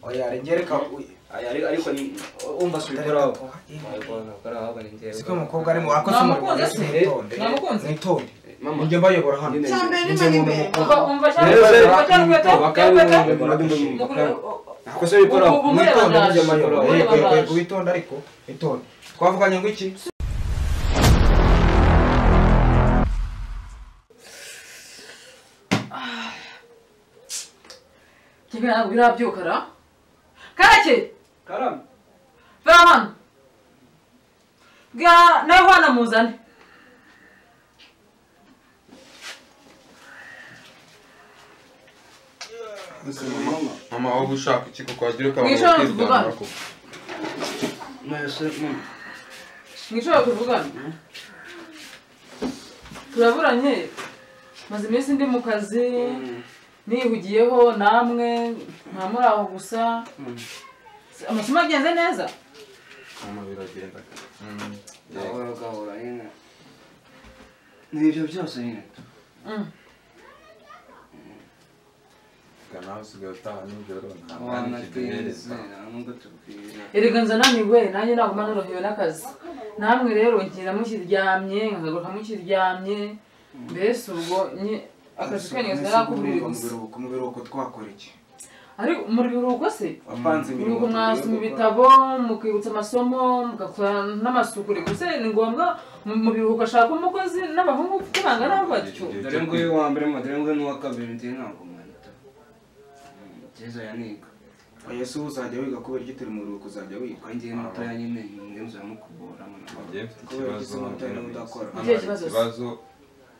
oya rengereka ariko ni umva subikora siko umukobwa ari mu akoze umukobwa namukunze nitonde njye mbayobora hano akoze bikora nitonde njye mbayobora kubitonda ariko nitonde twavuganye ngo iki kibera birabyukara karake karam Veraman ga nawe hana muzane mama wowe ushaka iki kuko wagira Mwishobora kuvugana. mwishobora kuvugana turaburanye maze iminsi ndi mu kazi nihugiyeho namwe nta muri aho gusa amasomo agenze neza mama biragenda gahora nyine n'ibyo byose nyine nawe usigaye utaha nijoro wanagenze nubwo tubwira erega nza naniwe nanjye ntabwo mba norohewe n'akazi namwe rero ngira mukiryamye nkagaruka mukiryamye mbese ubwo akazi kanyu gasigaye nakuburira gusa mu biruhuko twakora iki ariko muri biruhuko se wapanze ibiruhuko mwasoma ibitabo mukibutsa amasomo mugakora n'amasuku reka se ni ngombwa mu biruhuko ashaka umukozi n'abahungu kuko bangana batyo dore ngo uyu wa mbere dore ngo n'uwa kabiri ndi ntabwo mwahita Jezo yaniga Yesu uzajya wiga kubera igitero mu ruko uzajya wiga ngiye mutoya nyine ngenzo yamukubura ngiye mfite ikibazo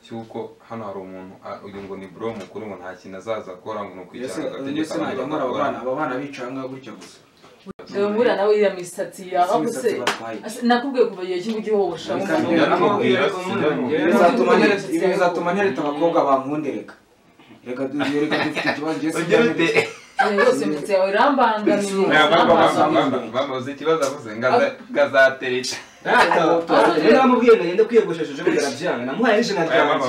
cyuko hano hari umuntu uyu ngo ni bro mukuru ngo nta kintu azaza akora ngo nukwicara agategeka aba bana bicanga gutya gusa Ngura nawe ya misatsi yawe guse nakubwiye kuva igihe cy'ubugihosha bizatuma ntereta abakobwa bankundereka reka dufite ikibazo yose mutse yawe irambangamiye bamuze ikibazo avuze ngazatereta namubwiye ngende kwiyogoshesheje bigara byanga namuhaye ijana rya mama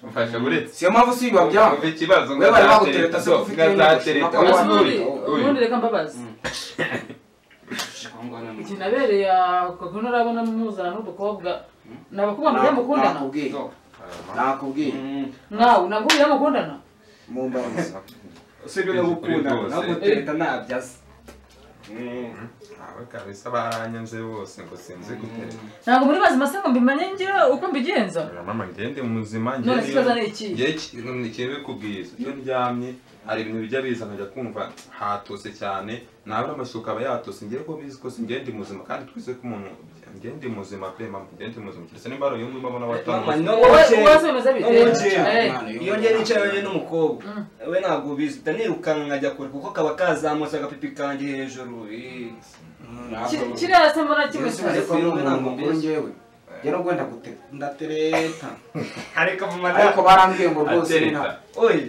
mfasha buretse siyo mpamvu si biba byanga umva ikibazo ngazatereta ubundi reka mbabaza iki nabereye akakono urabona muzana n'udukobwa nabakobwa mujya mukundana nakubwiye mwawe nakubwiye mukundana mumbaza usibye no gukundana no gutereta nabyaza awe kabisa baranyanze bose ngo sinzi gutereta ntabwo muri bazima se ngo mbimanye ngira uko mbigenza mama ngende muzima none kibazo ni iki ikintu bikubwiza iyo ndyamye hari ibintu bijya biza nkajya kumva hatose cyane nawe amashuka aba yatose ngiye ko bizi ko ngende muzima kandi twize ko umuntu ngende muzima pe mama ngende muzima kirese nimba ari yumwe mbona batanu iyo ngende nicaye n'umukobwa we ntabwo bizi ndanirukanka nkajya kure kuko kaba kazamutse agapipi kanjye hejuru kirase mbona kimwe njyewe Jero gwenda ndatereta ariko barambwiye ngo rwose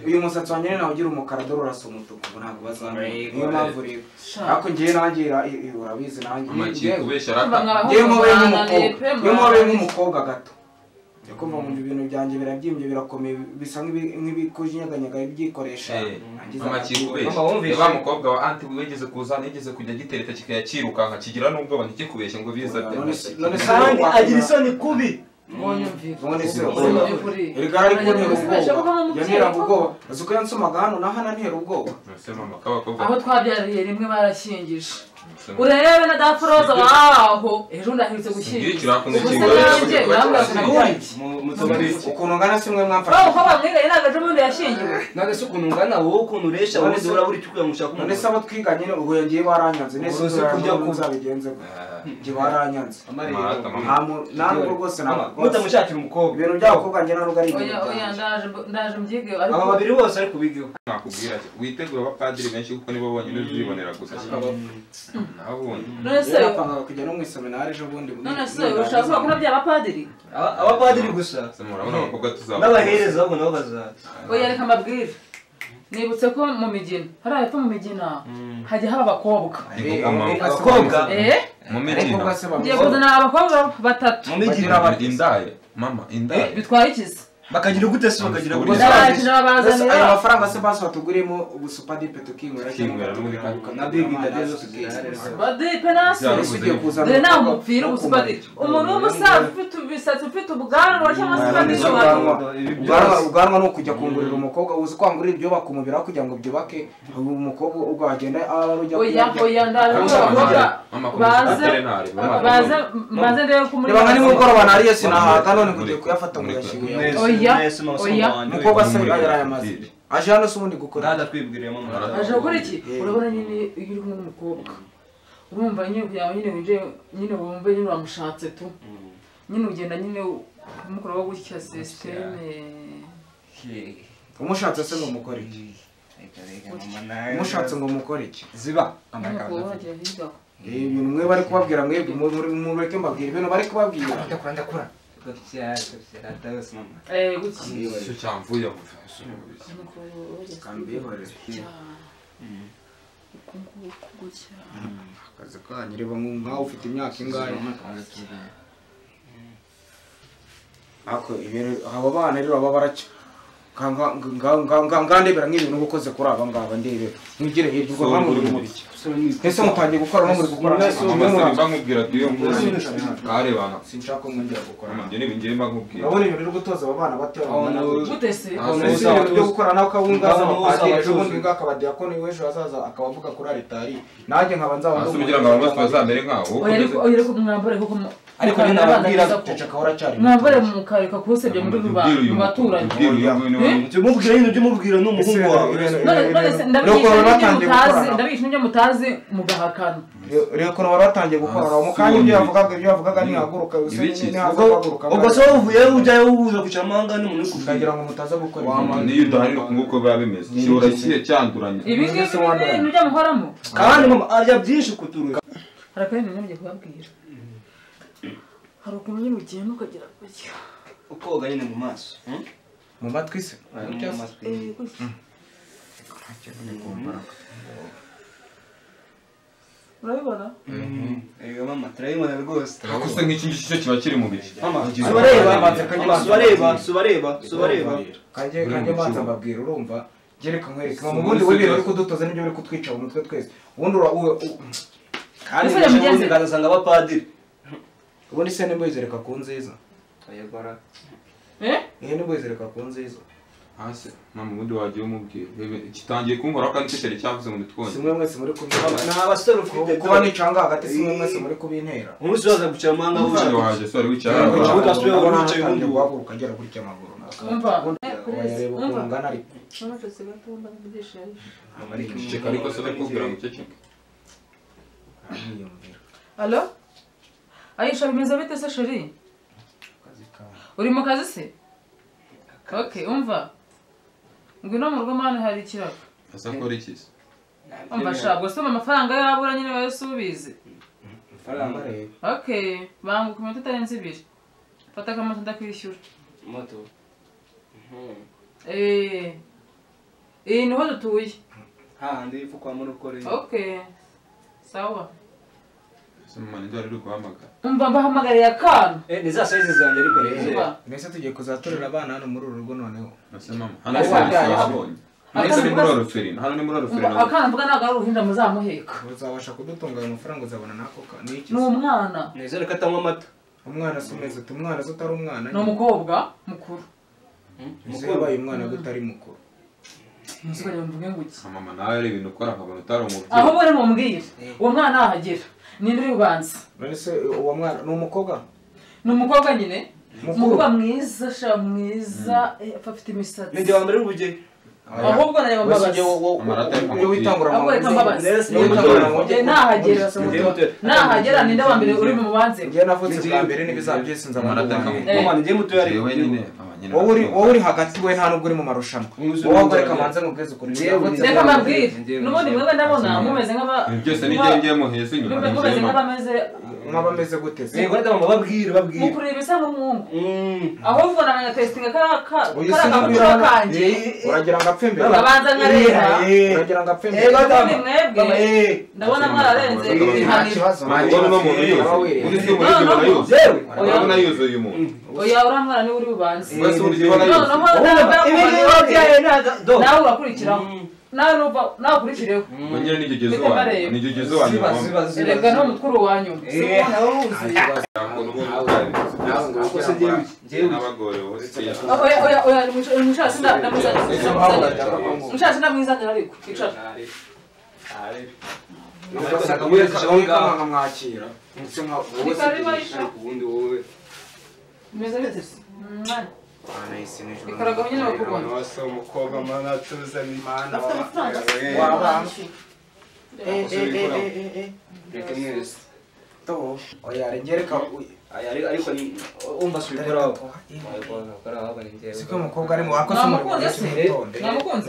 uyu musatsi wanjye nawe ugira umukara dore urasa umutuku ntabwo bazamenya niyo mpamvu rero ariko ngiye nanjye urabizi nanjye ngiye mubeye nk'umukobwa gato Yako mu bintu byanjye birabyimbye birakomeye bisa nk'ibikujinyaganya byikoresha mama mukobwa wa anti wigeze kuzana yigeze kujya gitereta kikayacirukanka kigira n'ubwoba ntikikubeshye ngo biza none kandi agira isoni kubi none se rigari ko ntera ubwoba azuko yansomaga hano nahana ntera ubwoba aho twabyariye rimwe barashyingije urebe na dafroza waho ejo ndahitse gushyingira ukuntu ngana simwe mwamfasha ko bamwigaye nagaje ubundi yashyingiwe none se ukuntu ngana wowe ukuntu uresha wowe dora buri cyukuye mushaka none se abo twiganye ubu yagiye baranyanze nese kujya kuzabigenze ngi baranyanze ntabwo rwose mutamushakira umukobwa ibintu by'abakobwa nge narugo ari oya ndaje mbyige aba babiri bose ariko bigeho nakubwira witegura abapadiri benshi kuko nibo bonyine uzibonera gusa none se yapanga kujya no mwiseminari ejo bundi none se urashaka ko by'abapadiri abapadiri gusa murabona abakobwa tuzaba n'abahereza abo nabo bazaza oya reka mbabwire nibutse ko mu migina hari hepfo mu migina hajya haba abakobwa mu migina ngiye kuzana abakobwa batatu indaya mama indaya bitwaye ikizi bakagira gute se bakagira gute ayo mafaranga se basi batugurimo ubusupadipe tukinywera na big daddy zose Supadipe naso dore nta mupira ubusupadipe umuntu w'umusaza ufite ibisatsi ufite ubwanwa cyangwa se supadipe ubwanwa no kujya kungurira umukobwa uzi kwangurira ibyo bakumubira kugira ngo byubake umukobwa ubwo agenda arujya oya baze rero kumuri niba nimugoroba nariye sinahaga none kugiye kuyafata ngo yashiwe oya umukobwa se yarayamaze aje hano se ubundi gukora dada twibwiriye mama aje gukora iki urabona nyine iyo uri kumwe n'umukobwa urumva nyine kugira ngo nyine winje nyine wumve nyine uramushatse tu nyine ugenda nyine umukoro wo gutya systeme umushatse se ngo mukore iki umushatse ngo mukore iki ziba ibintu mwe bari kubabwira mwebwe mureke mbabwira ibintu bari kubabwira ndakura gutya dadas mama gutya cyo cyamvuye kambihore gutya akazi kanyu reba nkaho ufite imyaka ingahe ako ibintu abo bana rero baba baraca ngandebera nk'ibintu ukoze kuri aba ngaba ndebera mwigire hirya ubwo muri muri iki ese mutangiye gukora no muri gukora mba nkubwira ati iyo mvuze karebana sinshaka mwongera gukora njye n'ibingiye mba nkubwira urabona ibintu uri gutoza aba bana bato gutese byo gukora nawe ukabungaza abapadiri ejo bundi ngakaba diakoni w'ejo hazaza akaba avuga kuri aritari nanjye nkaba nzaba kugira ngo abantu bose bazamere nkaho oya ko mwambare kuko ariko nababwira ceceka horacari mwambare mukareka kusebya muri rubanda mu baturanyi mubwira nyine mubwira n'umuhungu wawe ndabisha ibyo mutazi mugahakana rero ko bari batangiye gukora mu kanya ibyo yavugaga ntihaguruka ubwo se uvuye ujyayo ubuza kuca amahanga n'umuntu uri kugira ngo mutaza gukora niyo udahari no kunguko biba bimeze kiyora kiye cyanduranye ibi ngibi nibyo muhoramo kandi mama arya byinshi kuturuka harakandi nabyo kubabwira hari ukuntu nyine ugenda ukagira gutya ukoga nyine mu maso mu matwi se urabibona mama turabibona rwose gusa nk'iki ngiki cyo kiba kiri mu biki subareba kanjye manza mbabwira urumva gereka nkwereka mu bundi w'ibintu uri kudutoza n'ibyo uri kutwica mu mutwe twese ubundi kandi mugenzi ngasanga abapadiri ubundi se nimba wizereka ku nziza ayegora nimba wizereka ku nziza hasi mama ubundi wagiye umubwira kitangiye kunkoraho kandi cyari cyavuze ngo nitwonye simwe mwese muri kubintera ni abasore ufite kuba nicanga hagati simwe mwese muri kubintera umunsi waza guca amahanga ubundi waje sore wicara utangiye guhaguruka agera kuri cyamaguru yareba ukuntu ngana ariko ceka ariko se bakubwira ngo ceceke alo Aisha bimeze bite se sheri uri mu kazi se okay umva ngwino mu rugo mane hari ikiraka asakora iki se umva shabwo se amafaranga yabura nyine wese ubizi faranga rero okay bangu kumwe tutarenze 2 fata kama ndakwishyura moto niho dutuye handi ifu kwa murukore okay sawa mama ndi ari guhamagara umva mbahamagariye akana ni za size zanjye ariko rero mbese tugiye kuzatorera abana hano muri uru rugo noneho nase mama hano yabonye ni muri Oroferina hano ni muri Oroferina akana mvuga naga ari uruhinda muzamuheka uzabasha kudutunga ayo mafaranga uzabona nako ni iki ni umwana nezere ko atanywa amata umwana se umeze umwana se utari umwana ni umukobwa mukuru yabaye umwana utari mukuru nziganya mvuge ngo iki mama nawe ari ibintu ukora nkabona utari umubyeyi aho bari mumbwire uwo mwana ahagera ninde uri ubanza none se uwo mwana ni umukobwa nyine umukobwa mwiza mwiza afite imisatsi nijye wa mbere w'ubugeni ahubwo nayo mbabazi iyo witangura ahubwo reka mbabazi nahagera ninde wa mbere uri mu mubanze njye navutse bwa mbere n'ibizabyese nzamara mama nijye muto yari wenyine wowe uri hagati we nta nubwo uri mu marushanwa wowe reka manze nkubweze ukuri reka mbabwire n'ubundi mwebwe ndabona mumeze nk'aba byose nijye muheze inyuma mumeze nk'abameze gute se yego ndabona babwire mukureba bisa nk'umuhungu ahubwo namenya testinga karaka kanjye uragira ngo apfe mbere babanza nkareba uragira ngo apfe mbere ubundi mwebwe ndabona mwararenze ibihaniro urabona umuntu yuzuye umuntu si umurezi ubona yuzuye urabona yuzuye umuntu oya uriya mwana niwe uri bubanze wese uburyo ubona nawe urakurikiraho nawe ukurikireho nyine nijyo ugeze wanyu nijyo ugeze wanyu erega no mutwuru wanyu oya mushasi ndamwizanira ariko icara nkamwakira ubundi wowe meze bite ikaragaho nyine bakubona wase umukobwa mana tuzani mana reka mwese oya rengereka ariko umva subikora siko umukobwa arimo akoze namukunze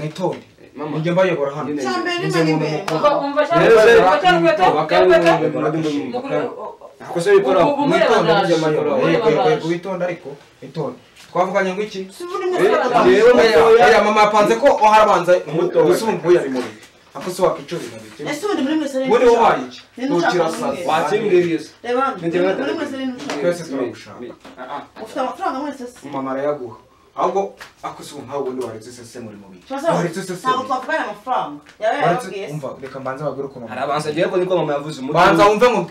mwitonde njye mbayobora hano akoze bikora mwitonde witonde ariko witonde twavuganye ngo iki oya mama yapanze ko harabanza gusumbuye ari muri akoze wakicura ibintu ese ubundi muri mwese muri wo waye iki ntukira sasa wakimbwiriye reba muri mwese ni twese turagushaka ufite amafaranga mwese se mama arayaguha ahubwo akoze nkaho ubundi waretse sese muri mubi waretse sese ntabwo twavuganye amafaranga yawe yarabwiye umva reka mbanze bagure ko mama arabanza agiye ko niko mama yavuze umuti banza wumve ngo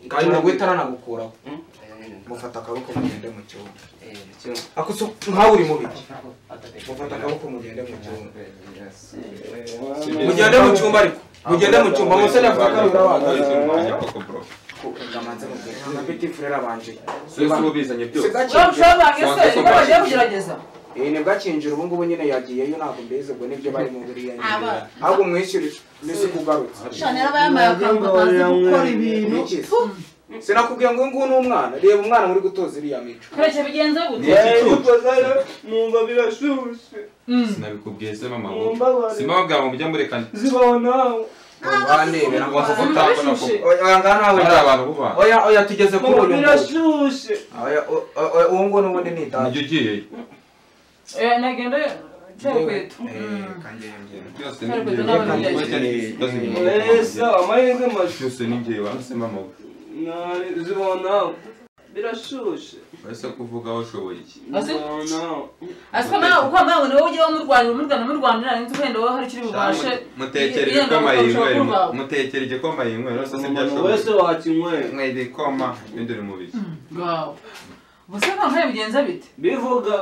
kandi ngo itarana mufata akaboko mugende mu cyumba akoze nkaho uri mubi mufata akaboko mugende mu cyumba mugende mu cyumba ariko mugende mu cyumba musore avuga ko urabanza ngamanze mubwira nka petit frère abanje sese ubizanye byose bagiye kugerageza nibwo akinjira ubu ngubu nyine yagiyeyo ntabwo mbeze ubwo nibyo bari mu buriya ahubwo mwishyure nisi kugarutse shana yarabaye akamba kazi gukora ibintu sinakubwiye ngo nguyu ni umwana reba umwana muri gutoza iriya mico kureke bigenze gute numva birashushe sinabikubwiye se mama ngo simababwira ngo mujya murekana zibona bandebera ngo utabona ko oya ngana nawe ari abantu buba oya tugeze kuri uyu birashushe uwo ngo n'ubundi ni data nijyo ugiye nagenda cyakwetu byose amahirwe byose ni njye wanse mama zibona birashushe wese kuvuga aho ushoboye iki asiko nawe uko nawe niwe ujye murwanira n'inzu wenda wowe hari kiri bubashe mutekere igikoma yinywera rwose si byashoboye wese wakinywera mwede ikoma ibindi uri mu biki ngaho ubuse nkaho bigenza bite bivuga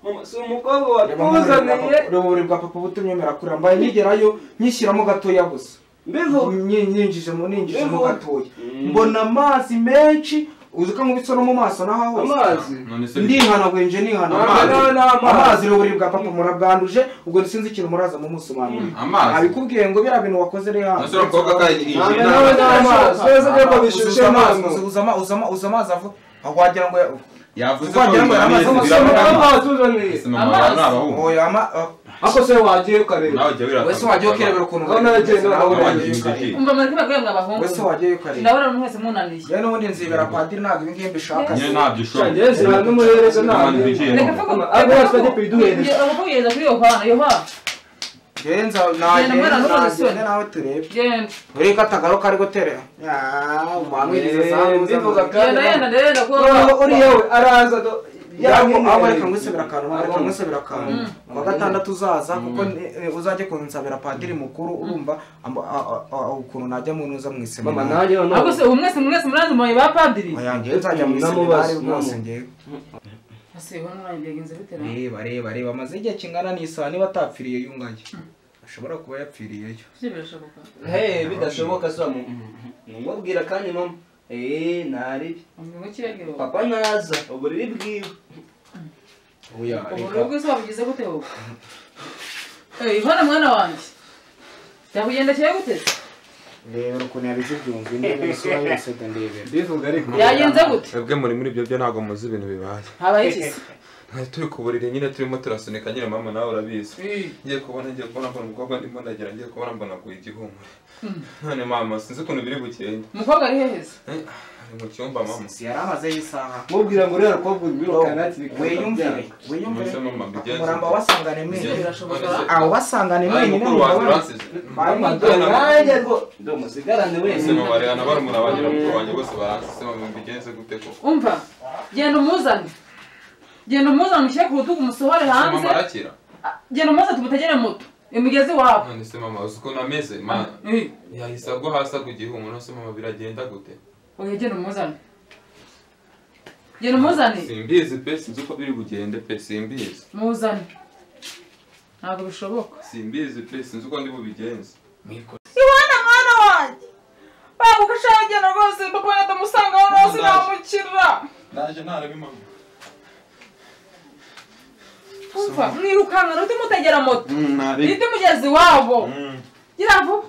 mama si umukobwa watuzaniye uruburi bwa papa butumye mera kurira mbaye nigerayo nyishyiramo gatoya gusa ninjijemo gatoya mbona amazi menshi uzi ko nkubitse no mu maso naho hose ndihanaguye nje amazi uruburi bwa papa murabwanduje ubwo sinzi ikintu muraza mu musobanurira abikubwiye ngo biriya bintu wakoze rero uza amazi avuga wagira ngo yavuze ko ako se wagiye ukareba wese wagiye ukirebera ukuntu umva muri bagwe mwabahungu wese wagiye ukareba ndabona mwese munaniye ya n'ubundi nzibera padiri ntabwo ibi ngibi mbishaka nyine ntabyo ushobora ngeze hano muhereza ntabwo abo bose bajye kwiduhereza abakugeza kuri Yohana genza nawe turebe uri katagaruka ari gutera umwamwiriza bivuga genda uri yewe araza aho reka ngwisabira akantu kuwa gatandatu uzaza kuko uzajye kunsabira padiri mukuru urumva ukuntu najya mu ntuza mwisema mama nanjye ahubwo se mwese murazi mu ba padiri oya ngiye nzajya mu seminari rwose ngewe ase hano nabigenze bitera reba amaze igihe kingana n'isaha niba atapfiriye yungaye ashobora kuba yapfiriyeyo birashoboka bidashoboka so mubwira kandi mama nari papa naza uburiri bwiwe uburiri bwese wabugize gute wowe Yohana mwana wanjye yakugendekeye gute reba ukuntu yabize byumva indebe isura yose ndebera bivuga ariko yagenze gute twebwe muri ibyo byo ntabwo muzi ibintu bibaye habaye iki turi ku buriri nyine turimo turasunika nyine mama nawe urabizi ngiye kubona mbona umukobwa ndimo ndagira ngiye kubona mbona kugira igihumure none mama sinzi ukuntu biri bugende umukobwa ari hehe se ari mu cyumba mama si yari amaze y'isaha mubwira ngo rero kobwa birukana wiyumvire umuramba wasangane mwenyine birashoboka aho basangane mwenyine nanjye rwo musigarane wese wese mubarehana barumuna bagira mukuru wanjye bose baransize mama mbigenze gute ko umva genda umuzane umushyire ku rutugu umusohore hanze mama arakira genda umuzane tumutegere moto imugeze iwabo none se mama uzi ukuntu ameze yahise agwa hasi agwa igihumuro se mama biragenda gute oya genda umuzane simbizi pe sinzi uko biri bugende pe simbizi muzane ntabwo bishoboka simbizi pe sinzi uko ndi bubigenze iwana mwana wanjye bago kashagena rwose papa yatamusanga aho rwose namukira naje narabi mama umva mwirukanka ruti mutegera moto iti mugezi wabo gira vuba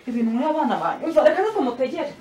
ibintu muri abana banyu umva reka niko mutegere